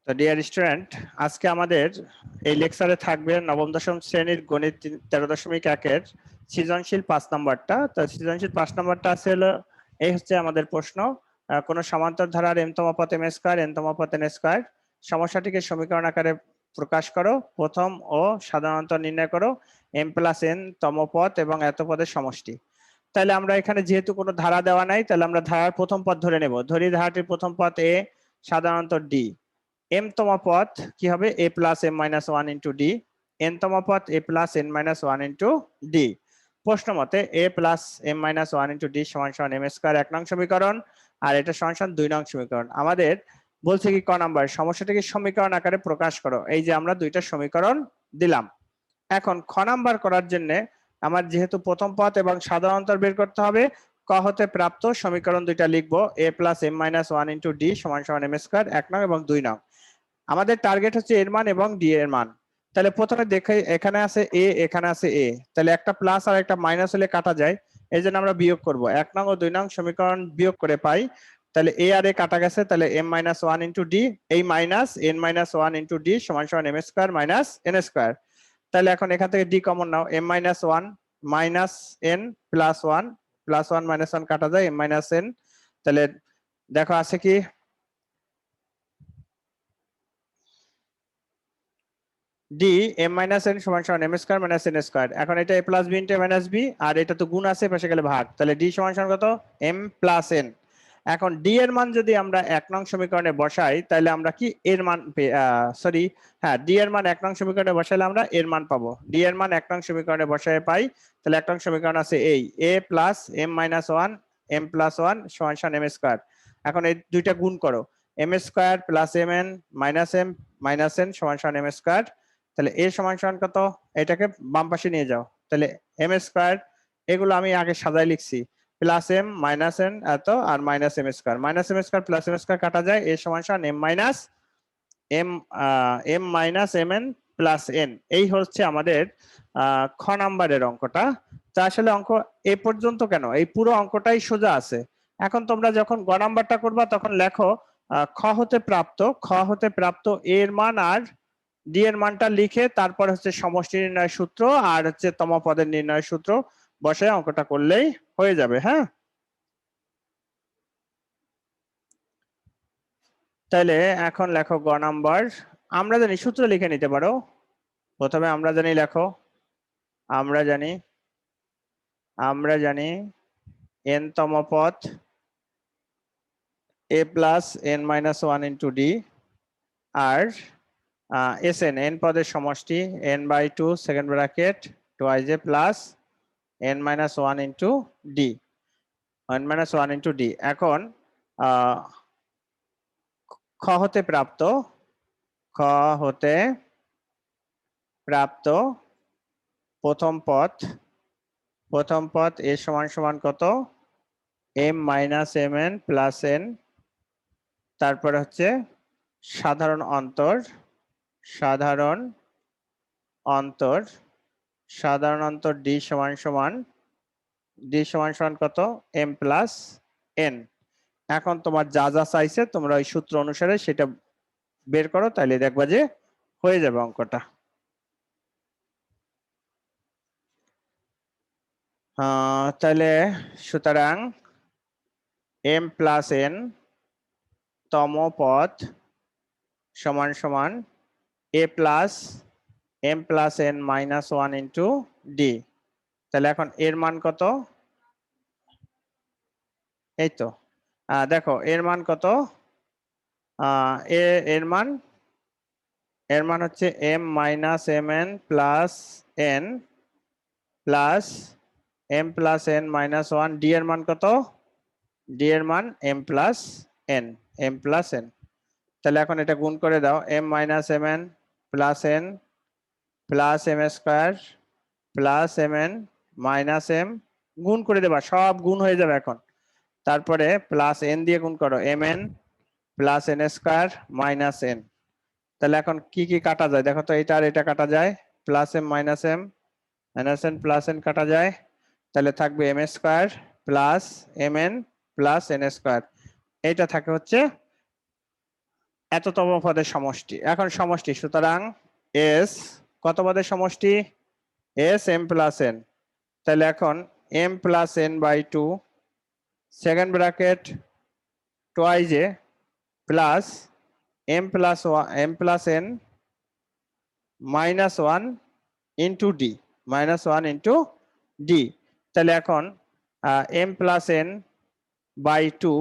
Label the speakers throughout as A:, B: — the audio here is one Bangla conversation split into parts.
A: তো ডিয়ার স্টুডেন্ট, আজকে আমাদের এই লেকচারে থাকবে নবম-দশম শ্রেণীর গণিত 13.1-এর সৃজনশীল 5 নম্বরটা। তো সৃজনশীল 5 নম্বরটা আছে হলো এই হচ্ছে আমাদের প্রশ্ন, কোন সমান্তর ধারার m-তম পথ m স্কয়ার n-তম পথ n স্কয়ার সমস্যাটিকে সমীকরণ আকারে প্রকাশ করো। প্রথম ও সাধারণত নির্ণয় করো m প্লাস n তম পথ এবং এত পদের সমষ্টি। তাহলে আমরা এখানে যেহেতু কোনো ধারা দেওয়া নাই, তাহলে আমরা ধারার প্রথম পথ ধরে নেব। ধরি ধারাটির প্রথম পথ a, সাধারণত d। m-তম পথ কি হবে a plus m minus 1 into d, n-তম পথ a plus n minus 1 into d। প্রশ্ন মতে a plus m minus 1 into d সমান সমান m স্কয়ার 1 নং সমীকরণ, আর এটা সমান সমান 2 নং সমীকরণ। আমাদের বলছে কি ক নাম্বার সমস্যাটাকে সমীকরণ আকারে প্রকাশ করো। এই যে আমরা দুইটা সমীকরণ দিলাম। এখন খ নাম্বার করার জন্য আমার যেহেতু প্রথম পথ এবং সাধারণতর বের করতে হবে, ক হতে প্রাপ্ত সমীকরণ দুইটা লিখবো a plus m minus 1 into d সমান সমান m স্কয়ার 1 নং এবং 2 নং। আমাদের টার্গেট হচ্ছে এর মান এবং ডি এর মান। তাহলে প্রথমে দেখে এখানে আছে এ, এখানে আছে এ, তাহলে একটা প্লাস আর একটা মাইনাস হলে কাটা যায়, এই জন্য আমরা বিয়োগ করব। 1 নং ও 2 নং সমীকরণ বিয়োগ করে পাই, তাহলে এ আর এ কাটা গেছে, তাহলে m মাইনাস 1 ইন্টু ডি, এই minus n minus 1 into D সমান সমান m square minus n square. তাহলে এখন এখান থেকে ডি কমন নাও, m minus 1 minus n plus 1 plus 1 minus 1 কাটা যায়, m মাইনাস n। তাহলে দেখো আছে কি d m মাইনাস n সমান সমান m square minus n square. এখন এটা a plus b into a minus b, আর এটা তো গুণ আছে পাশে গেলে ভাগ, তাহলে d সমান সমান কত m প্লাস n। এখন d এর মান যদি আমরা 1 নং সমীকরণে বসাই, তাহলে আমরা কি এর মান হ্যাঁ, d এর মান 1 নং সমীকরণে বসাইলে আমরা এর মান পাবো। d এর মান 1 নং সমীকরণে বসায় পাই, তাহলে 1 নং সমীকরণ আছে এই a plus m minus 1 m plus 1 সমান সমান m স্কয়ার। এখন এই দুইটা গুণ করো, m square plus mn minus m minus n সমান সমান m স্কয়ার। তাহলে a সমান সমান কত, এটাকে বাম পাশে নিয়ে যাও, তাহলে m স্কয়ার, এগুলো আমি আগে সাজাই লিখছি, প্লাস m মাইনাস n এত আর minus m square, minus m square plus m square কাটা যায়, a সমান সমান m minus m minus mn plus n। এই হচ্ছে আমাদের খ নাম্বারের অঙ্কটা। তা আসলে অঙ্ক এ পর্যন্ত কেন, এই পুরো অঙ্কটাই সোজা আছে। এখন তোমরা যখন গ নাম্বারটা করবা তখন লেখো খ হতে প্রাপ্ত এর মান আর ডি এর মানটা লিখে তারপর হচ্ছে সমষ্টি নির্ণয় সূত্র আর হচ্ছে তম পদের নির্ণয় সূত্র বসায় অঙ্কটা করলেই হয়ে যাবে। হ্যাঁ, তাহলে এখন লেখো গ নাম্বার। আমরা জানি সূত্র লিখে নিতে পারো। প্রথমে আমরা জানি লেখো, আমরা জানি n তম পদ a plus n minus 1 into d, আর Sn n পদের সমষ্টি n by 2 second bracket twice a plus n minus 1 into d, n minus 1 into d। এখন খ হতে প্রাপ্ত প্রথম পদ a সমান সমান কত m minus mn plus n, তারপরে হচ্ছে সাধারণ অন্তর d সমান সমান কত m প্লাস n। এখন তোমার যা যা চাইছে তোমরা ওই সূত্র অনুসারে সেটা বের করো, তাহলে দেখবা যে হয়ে যাবে অঙ্কটা। তাহলে সুতরাং m প্লাস n তম পদ সমান সমান a plus m plus n minus 1 into d। তাহলে এখন এর মান কত, এই তো দেখো এর মান কত, এর মান হচ্ছে m minus mn plus n plus m plus n minus 1, d এর মান কত, d এর মান m প্লাস n, তাহলে এখন এটা গুণ করে দাও, m minus mn plus n plus m square plus mn minus m, গুণ করে দেবা, সব গুণ হয়ে যাবে এখন। তারপরে প্লাস n দিয়ে গুণ করো, mn plus n square minus n। তাহলে এখন কি কি কাটা যায় দেখো তো, এটা আর এটা কাটা যায়, plus m minus n plus n কাটা যায়, তাহলে থাকবে m square plus mn plus n square. এইটা থাকে হচ্ছে এততম পদের সমষ্টি। এখন সমষ্টি, সুতরাং এস কত পদের সমষ্টি? S M plus N. তাহলে এখন M plus N by two second bracket twice A plus M plus N minus one into D, minus one into D. তাহলে এখন M plus N by two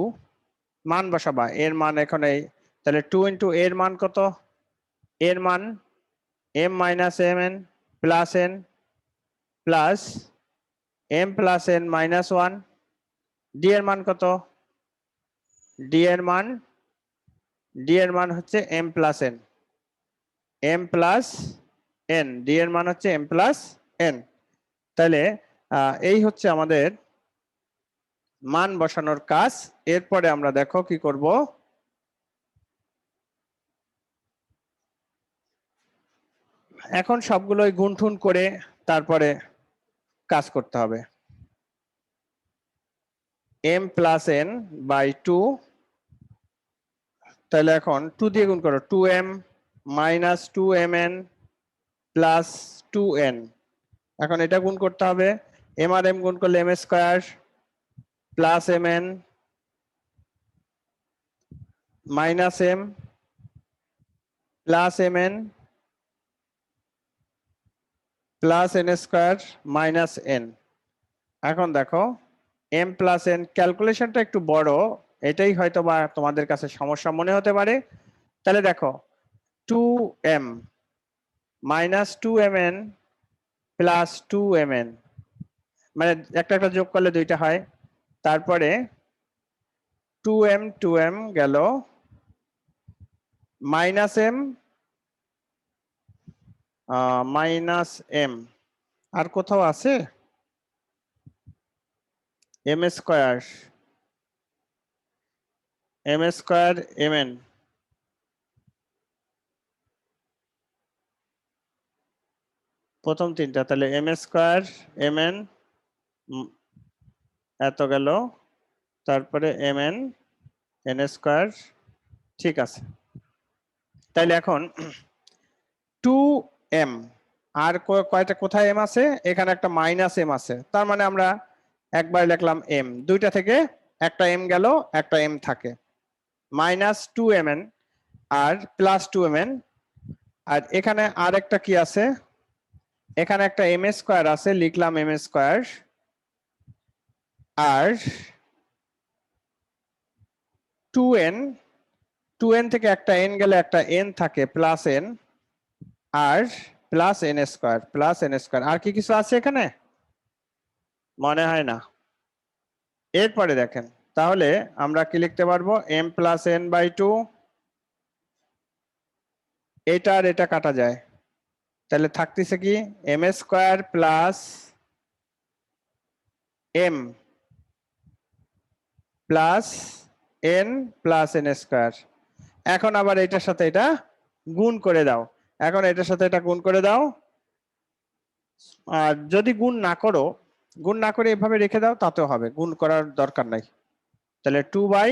A: মান বসাবা, এর মান এখন এই, তাহলে টু ইন্টু এর মান কত? এর মান M minus M N plus N plus M plus N minus one, D এর মান কত? ডি এর মান হচ্ছে M plus N, M plus N, D এর মান হচ্ছে এম প্লাস এন। তাহলে এই হচ্ছে আমাদের মান বসানোর কাজ। এরপরে আমরা দেখো কি করব, এখন সবগুলোই গুণঠুন করে তারপরে কাজ করতে হবে। M plus N by two, তাহলে এখন টু দিয়ে গুণ করো, two M minus two M N plus two N. এখন এটা গুণ করতে হবে, এম আর এম গুণ করলে M square plus M N minus M plus M N plus N square minus N. এখন দেখো এম প্লাস এন, ক্যালকুলেশনটা একটু বড়, এটাই হয়তো বা তোমাদের কাছে সমস্যা মনে হতে পারে। তাহলে দেখো two M minus two M N plus two M N, মানে একটা একটা যোগ করলে দুইটা হয়। তারপরে টু এম গেল মাইনাস এম, আর কোথাও আছে এম স্কোয়ার এম এন, প্রথম তিনটা, তাহলে এম স্কোয়ার এম এন এত গেল, তারপরে এম এন এন স্কোয়ার, ঠিক আছে। তাইলে এখন টু এম আর কয়টা, কোথায় এম আছে? এখানে একটা মাইনাস এম আছে, তার মানে আমরা একবার লিখলাম এম, দুইটা থেকে একটা এম গেল, একটা এম থাকে, মাইনাস টু এম এন আর প্লাস টু এম এন। আর এখানে আর একটা কি আছে, এখানে একটা এম স্কোয়ার আছে, লিখলাম এম স্কোয়ার, আর টু এন থেকে একটা এন গেলে একটা এন থাকে প্লাস এন, আর প্লাস এন স্কোয়ার, আর কি কিছু আছে এখানে? মনে হয় না। এরপরে দেখেন, তাহলে আমরা কি লিখতে পারবো, M plus N by two, এটা আর এটা কাটা যায়, তাহলে থাকতেছে কি M square plus M plus N plus N square. এখন আবার এটার সাথে এটা গুণ করে দাও, এখন এটার সাথে এটা গুণ করে দাও, আর যদি গুণ না করে এভাবে রেখে দাও তাতেও হবে, গুণ করার দরকার নাই। তাহলে two by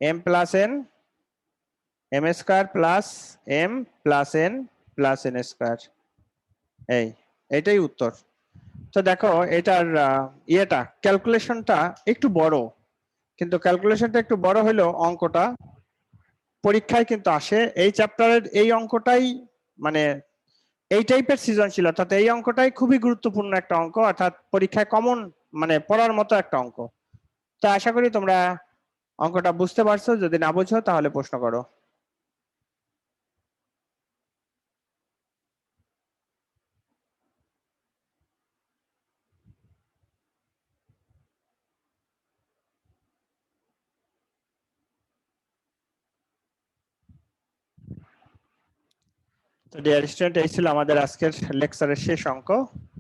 A: M plus N M square plus M plus N square, এইটাই উত্তর। তো দেখো এটার ইয়েটা, ক্যালকুলেশনটা একটু বড়, কিন্তু ক্যালকুলেশনটা একটু বড় হলেও অঙ্কটা পরীক্ষায় কিন্তু আসে। এই চ্যাপ্টারের এই অঙ্কটাই মানে এই টাইপের সৃজনশীল, অর্থাৎ এই অঙ্কটাই খুবই গুরুত্বপূর্ণ একটা অঙ্ক, অর্থাৎ পরীক্ষায় কমন মানে পড়ার মতো একটা অঙ্ক। তো আশা করি তোমরা অঙ্কটা বুঝতে পারছো, যদি না বুঝো তাহলে প্রশ্ন করো। তো ডিয়ার স্টুডেন্ট, এই ছিল আমাদের আজকের লেকচারের শেষ অঙ্ক।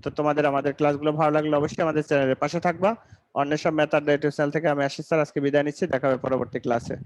A: তো তোমাদের আমাদের ক্লাসগুলো ভালো লাগলে অবশ্যই আমাদের চ্যানেলের পাশে থাকবা। অন্বেষণ মেথড ইউটিউব চ্যানেল থেকে আমি আশিস স্যার আজকে বিদায় নিচ্ছি, দেখা হবে পরবর্তী ক্লাসে।